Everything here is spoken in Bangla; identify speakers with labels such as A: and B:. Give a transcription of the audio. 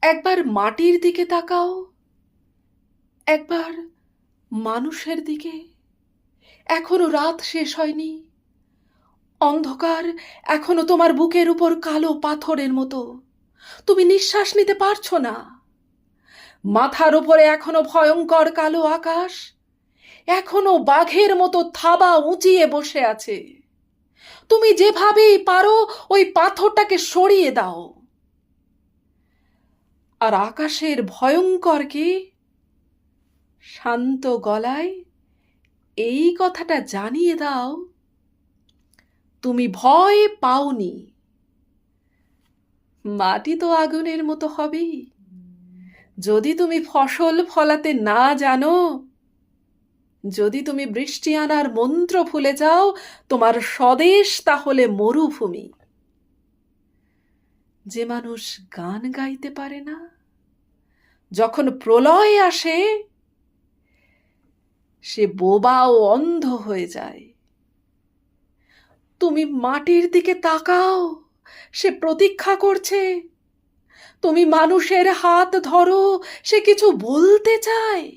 A: একবার মাটির দিকে তাকাও, একবার মানুষের দিকে। এখনো রাত শেষ হয়নি, অন্ধকার এখনো তোমার বুকের উপর কালো পাথরের মতো। তুমি নিঃশ্বাস নিতে পারছো না। মাথার উপরে এখনো ভয়ঙ্কর কালো আকাশ, এখনো বাঘের মতো থাবা উঁচিয়ে বসে আছে। তুমি যেভাবেই পারো ওই পাথরটাকে সরিয়ে দাও। আর আকাশের ভয়ঙ্কর কি শান্ত গলায় এই কথাটা জানিয়ে দাও, তুমি ভয় পাওনি। মাটি তো আগুনের মতো হবেই। যদি তুমি ফসল ফলাতে না জানো, যদি তুমি বৃষ্টি আনার মন্ত্র ভুলে যাও, তোমার স্বদেশ তাহলে মরুভূমি। যে মানুষ গান গাইতে পারে না, যখন প্রলয় আসে সে বোবা ও অন্ধ হয়ে যায়। তুমি মাটির দিকে তাকাও, সে প্রতীক্ষা করছে। তুমি মানুষের হাত ধরো, সে কিছু বলতে চায়।